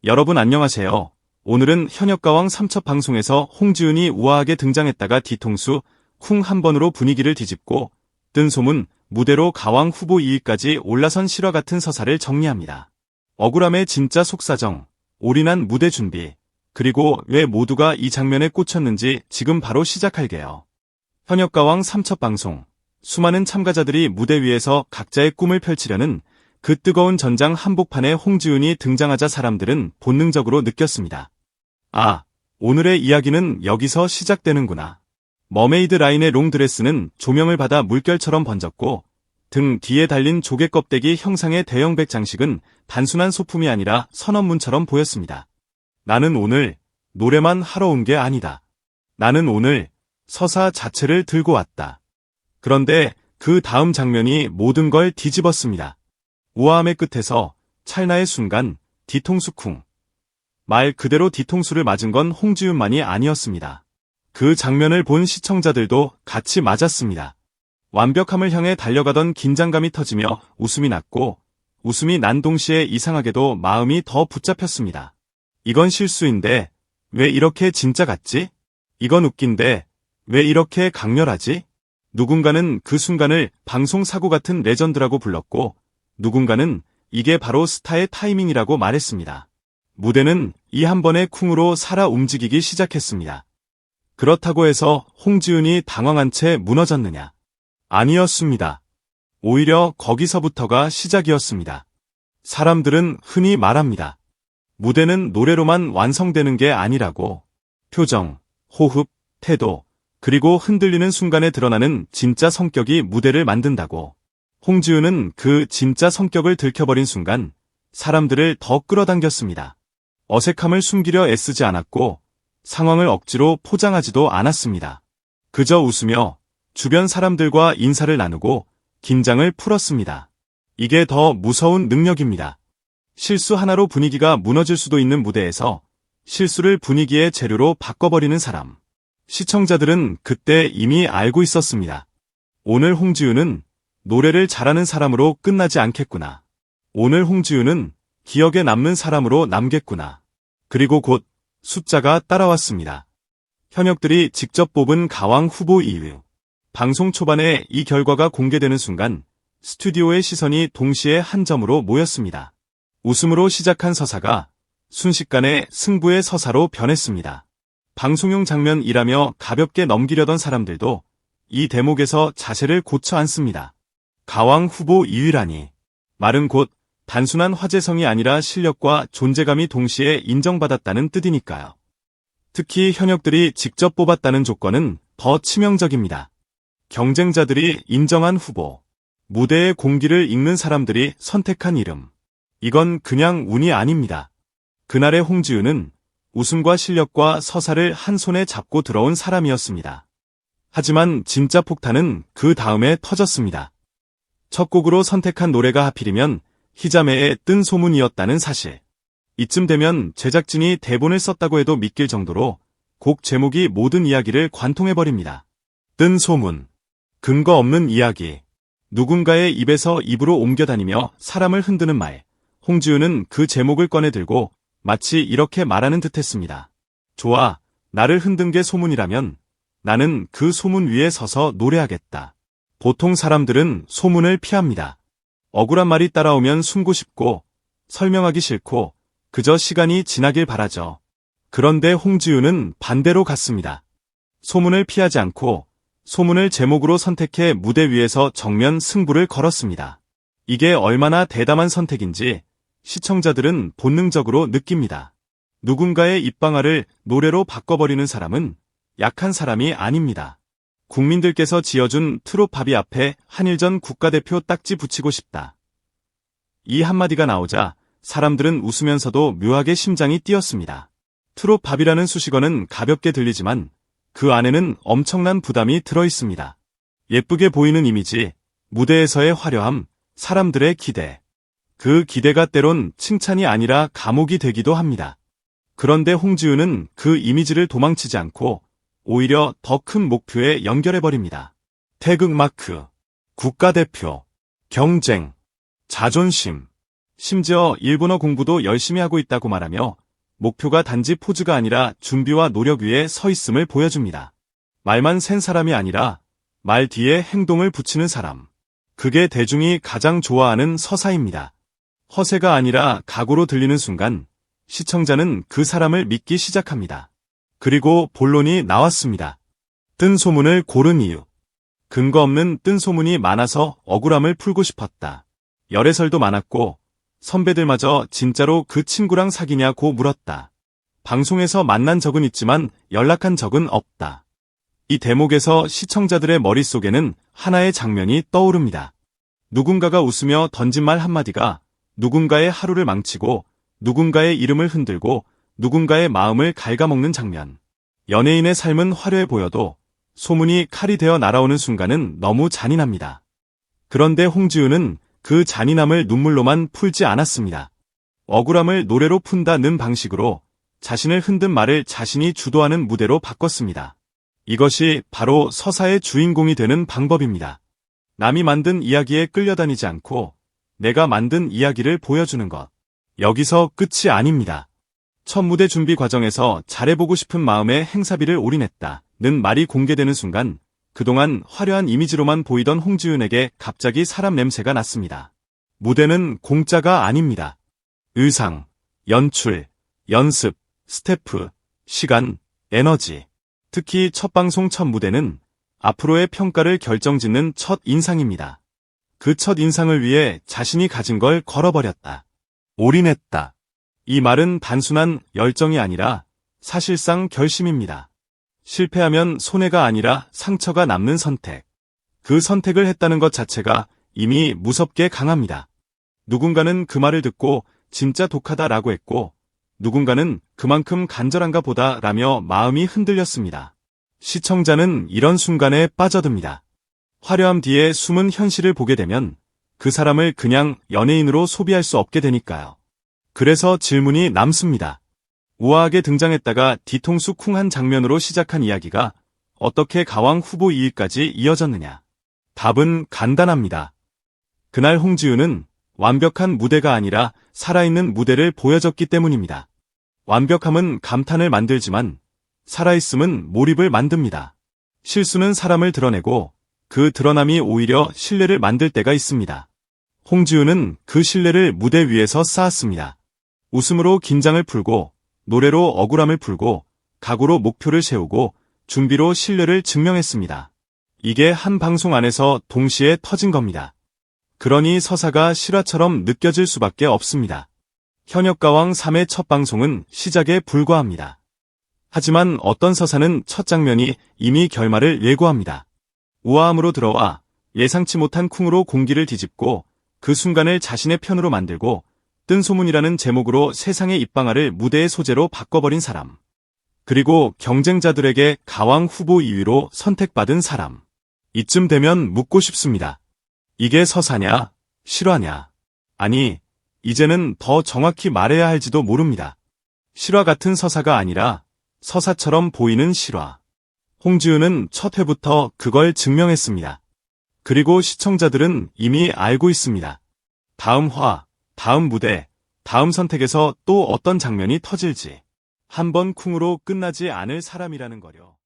여러분 안녕하세요. 오늘은 현역가왕 3첩 방송에서 홍지은이 우아하게 등장했다가 뒤통수 쿵 한 번으로 분위기를 뒤집고 뜬 소문 무대로 가왕 후보 2위까지 올라선 실화 같은 서사를 정리합니다. 억울함의 진짜 속사정, 올인한 무대 준비, 그리고 왜 모두가 이 장면에 꽂혔는지 지금 바로 시작할게요. 현역가왕 3첩 방송. 수많은 참가자들이 무대 위에서 각자의 꿈을 펼치려는 그 뜨거운 전장 한복판에 홍지은이 등장하자 사람들은 본능적으로 느꼈습니다. 아, 오늘의 이야기는 여기서 시작되는구나. 머메이드 라인의 롱드레스는 조명을 받아 물결처럼 번졌고 등 뒤에 달린 조개 껍데기 형상의 대형백 장식은 단순한 소품이 아니라 선언문처럼 보였습니다. 나는 오늘 노래만 하러 온 게 아니다. 나는 오늘 서사 자체를 들고 왔다. 그런데 그 다음 장면이 모든 걸 뒤집었습니다. 우아함의 끝에서 찰나의 순간 뒤통수 쿵. 말 그대로 뒤통수를 맞은 건 홍지은만이 아니었습니다. 그 장면을 본 시청자들도 같이 맞았습니다. 완벽함을 향해 달려가던 긴장감이 터지며 웃음이 났고 웃음이 난 동시에 이상하게도 마음이 더 붙잡혔습니다. 이건 실수인데 왜 이렇게 진짜 같지? 이건 웃긴데 왜 이렇게 강렬하지? 누군가는 그 순간을 방송사고 같은 레전드라고 불렀고 누군가는 이게 바로 스타의 타이밍이라고 말했습니다. 무대는 이 한 번의 쿵으로 살아 움직이기 시작했습니다. 그렇다고 해서 홍지은이 당황한 채 무너졌느냐? 아니었습니다. 오히려 거기서부터가 시작이었습니다. 사람들은 흔히 말합니다. 무대는 노래로만 완성되는 게 아니라고. 표정, 호흡, 태도, 그리고 흔들리는 순간에 드러나는 진짜 성격이 무대를 만든다고. 홍지은은 그 진짜 성격을 들켜버린 순간 사람들을 더 끌어당겼습니다. 어색함을 숨기려 애쓰지 않았고 상황을 억지로 포장하지도 않았습니다. 그저 웃으며 주변 사람들과 인사를 나누고 긴장을 풀었습니다. 이게 더 무서운 능력입니다. 실수 하나로 분위기가 무너질 수도 있는 무대에서 실수를 분위기의 재료로 바꿔버리는 사람. 시청자들은 그때 이미 알고 있었습니다. 오늘 홍지은은 노래를 잘하는 사람으로 끝나지 않겠구나. 오늘 홍지은은 기억에 남는 사람으로 남겠구나. 그리고 곧 숫자가 따라왔습니다. 현역들이 직접 뽑은 가왕 후보 2위. 방송 초반에 이 결과가 공개되는 순간 스튜디오의 시선이 동시에 한 점으로 모였습니다. 웃음으로 시작한 서사가 순식간에 승부의 서사로 변했습니다. 방송용 장면이라며 가볍게 넘기려던 사람들도 이 대목에서 자세를 고쳐 앉습니다. 가왕 후보 2위라니. 말은 곧 단순한 화제성이 아니라 실력과 존재감이 동시에 인정받았다는 뜻이니까요. 특히 현역들이 직접 뽑았다는 조건은 더 치명적입니다. 경쟁자들이 인정한 후보, 무대의 공기를 읽는 사람들이 선택한 이름. 이건 그냥 운이 아닙니다. 그날의 홍지은은 웃음과 실력과 서사를 한 손에 잡고 들어온 사람이었습니다. 하지만 진짜 폭탄은 그 다음에 터졌습니다. 첫 곡으로 선택한 노래가 하필이면 희자매의 뜬 소문이었다는 사실. 이쯤 되면 제작진이 대본을 썼다고 해도 믿길 정도로 곡 제목이 모든 이야기를 관통해버립니다. 뜬 소문. 근거 없는 이야기. 누군가의 입에서 입으로 옮겨다니며 사람을 흔드는 말. 홍지은은 그 제목을 꺼내들고 마치 이렇게 말하는 듯했습니다. 좋아, 나를 흔든 게 소문이라면 나는 그 소문 위에 서서 노래하겠다. 보통 사람들은 소문을 피합니다. 억울한 말이 따라오면 숨고 싶고 설명하기 싫고 그저 시간이 지나길 바라죠. 그런데 홍지은은 반대로 갔습니다. 소문을 피하지 않고 소문을 제목으로 선택해 무대 위에서 정면 승부를 걸었습니다. 이게 얼마나 대담한 선택인지 시청자들은 본능적으로 느낍니다. 누군가의 입방아를 노래로 바꿔버리는 사람은 약한 사람이 아닙니다. 국민들께서 지어준 트롯바비 앞에 한일전 국가대표 딱지 붙이고 싶다. 이 한마디가 나오자 사람들은 웃으면서도 묘하게 심장이 뛰었습니다. 트롯바비라는 수식어는 가볍게 들리지만 그 안에는 엄청난 부담이 들어있습니다. 예쁘게 보이는 이미지, 무대에서의 화려함, 사람들의 기대. 그 기대가 때론 칭찬이 아니라 감옥이 되기도 합니다. 그런데 홍지은은 그 이미지를 도망치지 않고 오히려 더 큰 목표에 연결해버립니다. 태극마크, 국가대표, 경쟁, 자존심. 심지어 일본어 공부도 열심히 하고 있다고 말하며 목표가 단지 포즈가 아니라 준비와 노력 위에 서 있음을 보여줍니다. 말만 센 사람이 아니라 말 뒤에 행동을 붙이는 사람. 그게 대중이 가장 좋아하는 서사입니다. 허세가 아니라 각오로 들리는 순간 시청자는 그 사람을 믿기 시작합니다. 그리고 본론이 나왔습니다. 뜬 소문을 고른 이유. 근거 없는 뜬 소문이 많아서 억울함을 풀고 싶었다. 열애설도 많았고 선배들마저 진짜로 그 친구랑 사귀냐고 물었다. 방송에서 만난 적은 있지만 연락한 적은 없다. 이 대목에서 시청자들의 머릿속에는 하나의 장면이 떠오릅니다. 누군가가 웃으며 던진 말 한마디가 누군가의 하루를 망치고 누군가의 이름을 흔들고 누군가의 마음을 갉아먹는 장면. 연예인의 삶은 화려해 보여도 소문이 칼이 되어 날아오는 순간은 너무 잔인합니다. 그런데 홍지윤은 그 잔인함을 눈물로만 풀지 않았습니다. 억울함을 노래로 푼다는 방식으로 자신을 흔든 말을 자신이 주도하는 무대로 바꿨습니다. 이것이 바로 서사의 주인공이 되는 방법입니다. 남이 만든 이야기에 끌려다니지 않고 내가 만든 이야기를 보여주는 것. 여기서 끝이 아닙니다. 첫 무대 준비 과정에서 잘해보고 싶은 마음에 행사비를 올인했다는 말이 공개되는 순간 그동안 화려한 이미지로만 보이던 홍지윤에게 갑자기 사람 냄새가 났습니다. 무대는 공짜가 아닙니다. 의상, 연출, 연습, 스태프, 시간, 에너지. 특히 첫 방송 첫 무대는 앞으로의 평가를 결정짓는 첫 인상입니다. 그 첫 인상을 위해 자신이 가진 걸 걸어버렸다. 올인했다. 이 말은 단순한 열정이 아니라 사실상 결심입니다. 실패하면 손해가 아니라 상처가 남는 선택. 그 선택을 했다는 것 자체가 이미 무섭게 강합니다. 누군가는 그 말을 듣고 진짜 독하다라고 했고 누군가는 그만큼 간절한가 보다라며 마음이 흔들렸습니다. 시청자는 이런 순간에 빠져듭니다. 화려함 뒤에 숨은 현실을 보게 되면 그 사람을 그냥 연예인으로 소비할 수 없게 되니까요. 그래서 질문이 남습니다. 우아하게 등장했다가 뒤통수 쿵한 장면으로 시작한 이야기가 어떻게 가왕 후보 2위까지 이어졌느냐? 답은 간단합니다. 그날 홍지윤은 완벽한 무대가 아니라 살아있는 무대를 보여줬기 때문입니다. 완벽함은 감탄을 만들지만 살아있음은 몰입을 만듭니다. 실수는 사람을 드러내고 그 드러남이 오히려 신뢰를 만들 때가 있습니다. 홍지윤은 그 신뢰를 무대 위에서 쌓았습니다. 웃음으로 긴장을 풀고 노래로 억울함을 풀고 각오로 목표를 세우고 준비로 신뢰를 증명했습니다. 이게 한 방송 안에서 동시에 터진 겁니다. 그러니 서사가 실화처럼 느껴질 수밖에 없습니다. 현역가왕 3회 첫 방송은 시작에 불과합니다. 하지만 어떤 서사는 첫 장면이 이미 결말을 예고합니다. 우아함으로 들어와 예상치 못한 쿵으로 공기를 뒤집고 그 순간을 자신의 편으로 만들고 뜬 소문이라는 제목으로 세상의 입방아를 무대의 소재로 바꿔버린 사람. 그리고 경쟁자들에게 가왕 후보 2위로 선택받은 사람. 이쯤 되면 묻고 싶습니다. 이게 서사냐? 실화냐? 아니, 이제는 더 정확히 말해야 할지도 모릅니다. 실화 같은 서사가 아니라 서사처럼 보이는 실화. 홍지윤은 첫 회부터 그걸 증명했습니다. 그리고 시청자들은 이미 알고 있습니다. 다음 화, 다음 무대, 다음 선택에서 또 어떤 장면이 터질지. 한 번 쿵으로 끝나지 않을 사람이라는 거요.